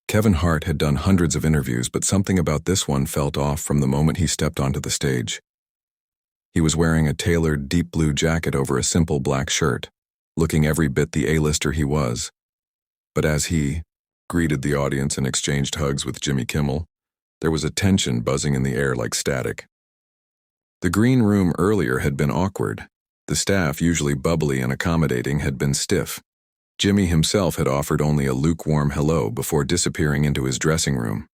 Kevin Hart had done hundreds of interviews, but something about this one felt off from the moment he stepped onto the stage. He was wearing a tailored deep blue jacket over a simple black shirt, looking every bit the A-lister he was. But as he greeted the audience and exchanged hugs with Jimmy Kimmel, there was a tension buzzing in the air like static. The green room earlier had been awkward. The staff, usually bubbly and accommodating, had been stiff. Jimmy himself had offered only a lukewarm hello before disappearing into his dressing room.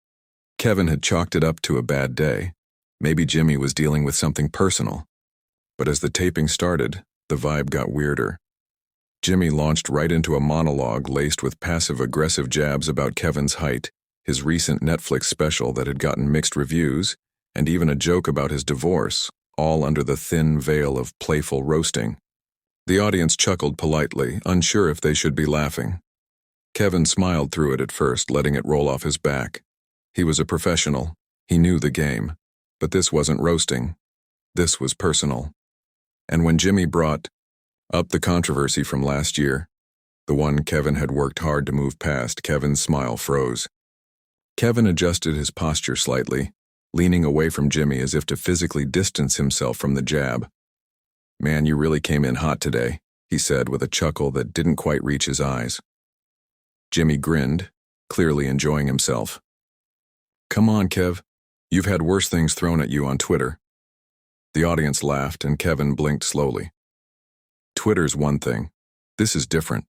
Kevin had chalked it up to a bad day. Maybe Jimmy was dealing with something personal. But as the taping started, the vibe got weirder. Jimmy launched right into a monologue laced with passive-aggressive jabs about Kevin's height, his recent Netflix special that had gotten mixed reviews, and even a joke about his divorce, all under the thin veil of playful roasting. The audience chuckled politely, unsure if they should be laughing. Kevin smiled through it at first, letting it roll off his back. He was a professional. He knew the game. But this wasn't roasting. This was personal. And when Jimmy brought up the controversy from last year, the one Kevin had worked hard to move past, Kevin's smile froze. Kevin adjusted his posture slightly, leaning away from Jimmy as if to physically distance himself from the jab. "Man, you really came in hot today," he said with a chuckle that didn't quite reach his eyes. Jimmy grinned, clearly enjoying himself. "Come on, Kev. You've had worse things thrown at you on Twitter." The audience laughed and Kevin blinked slowly. "Twitter's one thing. This is different."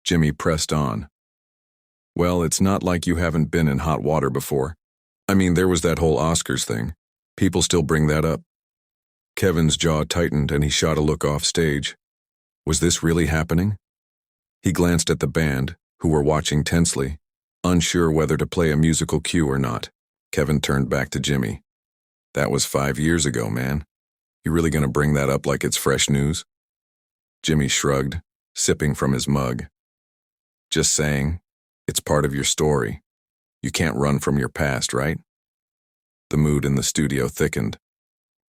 Jimmy pressed on. "Well, it's not like you haven't been in hot water before. I mean, there was that whole Oscars thing. People still bring that up." Kevin's jaw tightened and he shot a look off stage. Was this really happening? He glanced at the band, who were watching tensely, unsure whether to play a musical cue or not. Kevin turned back to Jimmy. "That was 5 years ago, man. You really gonna bring that up like it's fresh news?" Jimmy shrugged, sipping from his mug. "Just saying, it's part of your story. You can't run from your past, right?" The mood in the studio thickened.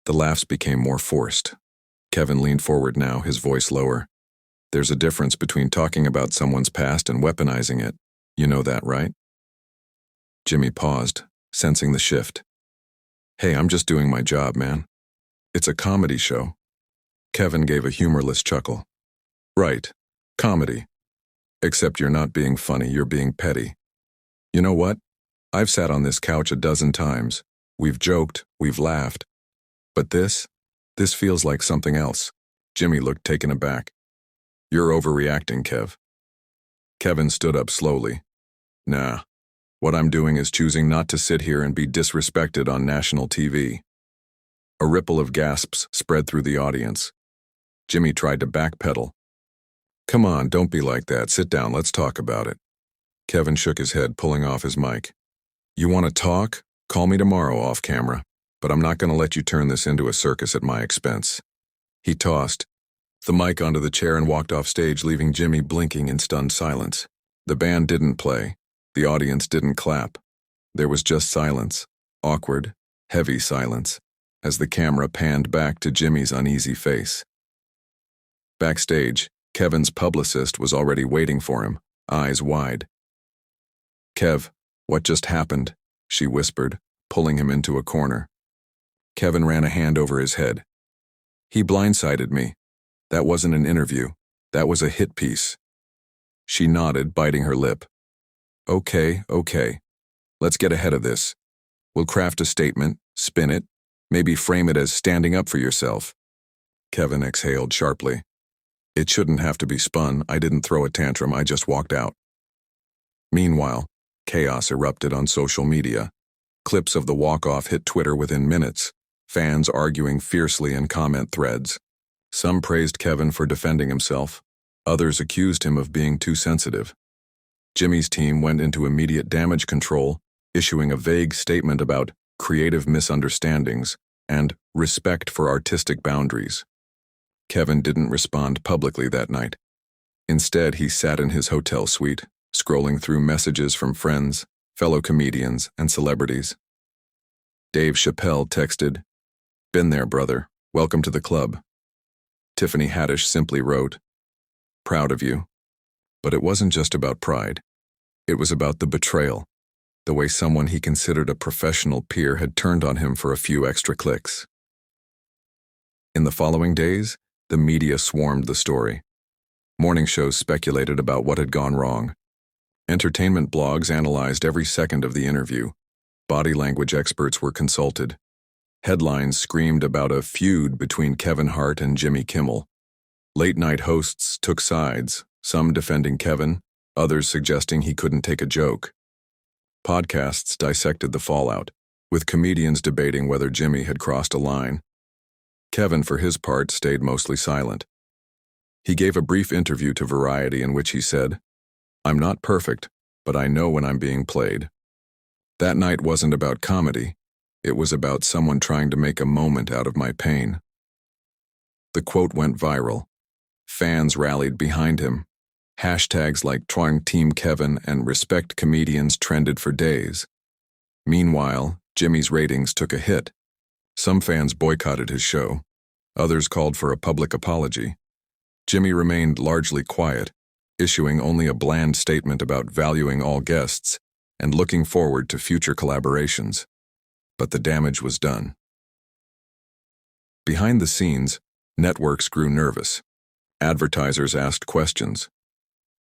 The laughs became more forced. Kevin leaned forward now, his voice lower. "There's a difference between talking about someone's past and weaponizing it. You know that, right?" Jimmy paused, sensing the shift. "Hey, I'm just doing my job, man. It's a comedy show." Kevin gave a humorless chuckle. "Right, comedy. Except you're not being funny, you're being petty. You know what? I've sat on this couch a dozen times. We've joked, we've laughed. But this feels like something else." Jimmy looked taken aback. "You're overreacting, Kev." Kevin stood up slowly. "Nah, what I'm doing is choosing not to sit here and be disrespected on national TV." A ripple of gasps spread through the audience. Jimmy tried to backpedal. "Come on, don't be like that. Sit down, let's talk about it." Kevin shook his head, pulling off his mic. "You want to talk? Call me tomorrow off camera. But I'm not going to let you turn this into a circus at my expense." He tossed the mic onto the chair and walked off stage, leaving Jimmy blinking in stunned silence. The band didn't play. The audience didn't clap. There was just silence, awkward, heavy silence, as the camera panned back to Jimmy's uneasy face. Backstage, Kevin's publicist was already waiting for him, eyes wide. "Kev, what just happened?" she whispered, pulling him into a corner. Kevin ran a hand over his head. "He blindsided me. That wasn't an interview. That was a hit piece." She nodded, biting her lip. Okay. Let's get ahead of this. We'll craft a statement, spin it, maybe frame it as standing up for yourself." Kevin exhaled sharply. "It shouldn't have to be spun. I didn't throw a tantrum, I just walked out." Meanwhile, chaos erupted on social media. Clips of the walk-off hit Twitter within minutes, fans arguing fiercely in comment threads. Some praised Kevin for defending himself. Others accused him of being too sensitive. Jimmy's team went into immediate damage control, issuing a vague statement about creative misunderstandings and respect for artistic boundaries. Kevin didn't respond publicly that night. Instead, he sat in his hotel suite, scrolling through messages from friends, fellow comedians, and celebrities. Dave Chappelle texted, "Been there, brother. Welcome to the club." Tiffany Haddish simply wrote, "Proud of you." But it wasn't just about pride. It was about the betrayal, the way someone he considered a professional peer had turned on him for a few extra clicks. In the following days, the media swarmed the story. Morning shows speculated about what had gone wrong. Entertainment blogs analyzed every second of the interview. Body language experts were consulted. Headlines screamed about a feud between Kevin Hart and Jimmy Kimmel. Late-night hosts took sides, some defending Kevin, others suggesting he couldn't take a joke. Podcasts dissected the fallout, with comedians debating whether Jimmy had crossed a line. Kevin, for his part, stayed mostly silent. He gave a brief interview to Variety in which he said, "I'm not perfect, but I know when I'm being played." That night wasn't about comedy. It was about someone trying to make a moment out of my pain. The quote went viral. Fans rallied behind him. Hashtags like #TryingTeamKevin and Respect Comedians trended for days. Meanwhile, Jimmy's ratings took a hit. Some fans boycotted his show. Others called for a public apology. Jimmy remained largely quiet, issuing only a bland statement about valuing all guests and looking forward to future collaborations. But the damage was done. Behind the scenes, networks grew nervous. Advertisers asked questions.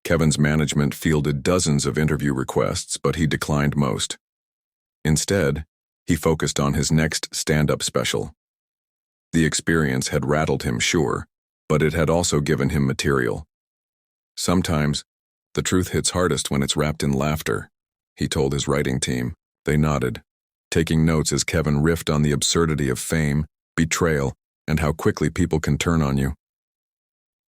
Kevin's management fielded dozens of interview requests, but he declined most. Instead, he focused on his next stand-up special. The experience had rattled him, sure, but it had also given him material. "Sometimes, the truth hits hardest when it's wrapped in laughter," he told his writing team. They nodded, taking notes as Kevin riffed on the absurdity of fame, betrayal, and how quickly people can turn on you.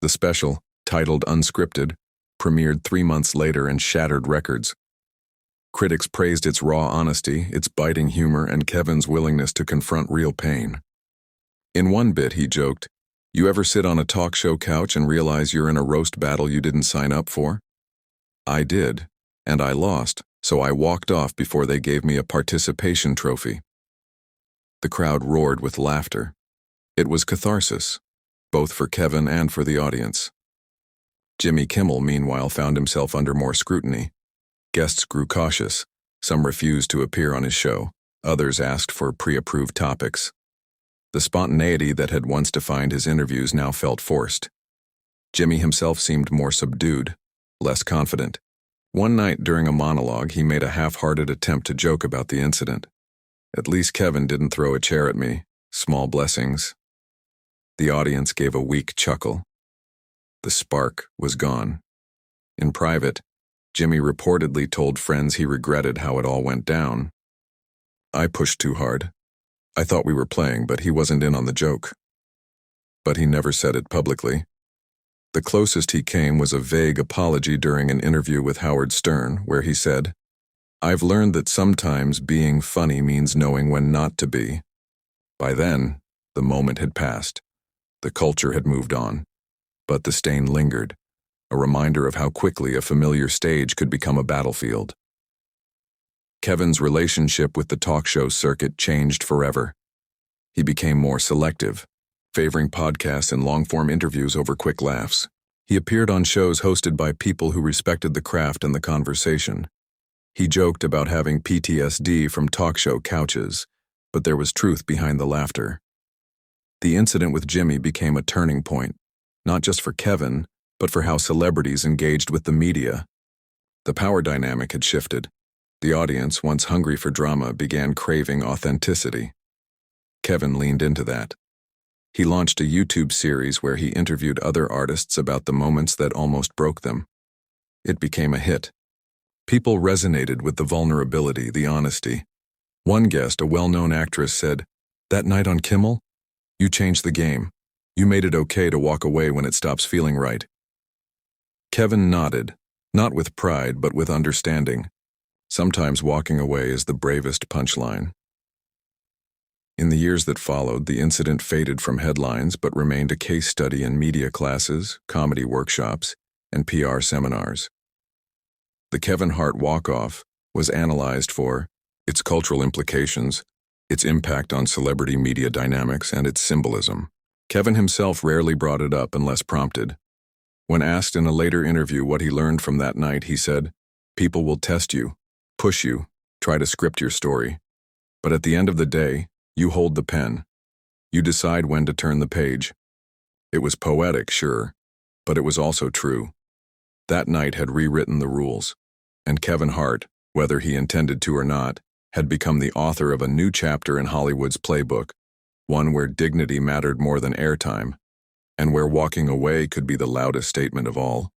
The special, titled Unscripted, premiered 3 months later and shattered records. Critics praised its raw honesty, its biting humor, and Kevin's willingness to confront real pain. In one bit, he joked, "You ever sit on a talk show couch and realize you're in a roast battle you didn't sign up for? I did, and I lost, so I walked off before they gave me a participation trophy." The crowd roared with laughter. It was catharsis, both for Kevin and for the audience. Jimmy Kimmel, meanwhile, found himself under more scrutiny. Guests grew cautious. Some refused to appear on his show. Others asked for pre-approved topics. The spontaneity that had once defined his interviews now felt forced. Jimmy himself seemed more subdued, less confident. One night during a monologue, he made a half-hearted attempt to joke about the incident. "At least Kevin didn't throw a chair at me. Small blessings." The audience gave a weak chuckle. The spark was gone. In private, Jimmy reportedly told friends he regretted how it all went down. "I pushed too hard. I thought we were playing, but he wasn't in on the joke." But he never said it publicly. The closest he came was a vague apology during an interview with Howard Stern, where he said, "I've learned that sometimes being funny means knowing when not to be." By then, the moment had passed. The culture had moved on. But the stain lingered, a reminder of how quickly a familiar stage could become a battlefield. Kevin's relationship with the talk show circuit changed forever. He became more selective, favoring podcasts and long-form interviews over quick laughs. He appeared on shows hosted by people who respected the craft and the conversation. He joked about having PTSD from talk show couches, but there was truth behind the laughter. The incident with Jimmy became a turning point, not just for Kevin, but for how celebrities engaged with the media. The power dynamic had shifted. The audience, once hungry for drama, began craving authenticity. Kevin leaned into that. He launched a YouTube series where he interviewed other artists about the moments that almost broke them. It became a hit. People resonated with the vulnerability, the honesty. One guest, a well-known actress, said, "That night on Kimmel, you changed the game. You made it okay to walk away when it stops feeling right." Kevin nodded, not with pride but with understanding. Sometimes walking away is the bravest punchline. In the years that followed, the incident faded from headlines but remained a case study in media classes, comedy workshops, and PR seminars. The Kevin Hart walkoff was analyzed for its cultural implications, its impact on celebrity media dynamics, and its symbolism. Kevin himself rarely brought it up unless prompted. When asked in a later interview what he learned from that night, he said, People will test you, push you, try to script your story. But at the end of the day, you hold the pen. You decide when to turn the page. It was poetic, sure, but it was also true. That night had rewritten the rules, and Kevin Hart, whether he intended to or not, had become the author of a new chapter in Hollywood's playbook, one where dignity mattered more than airtime, and where walking away could be the loudest statement of all.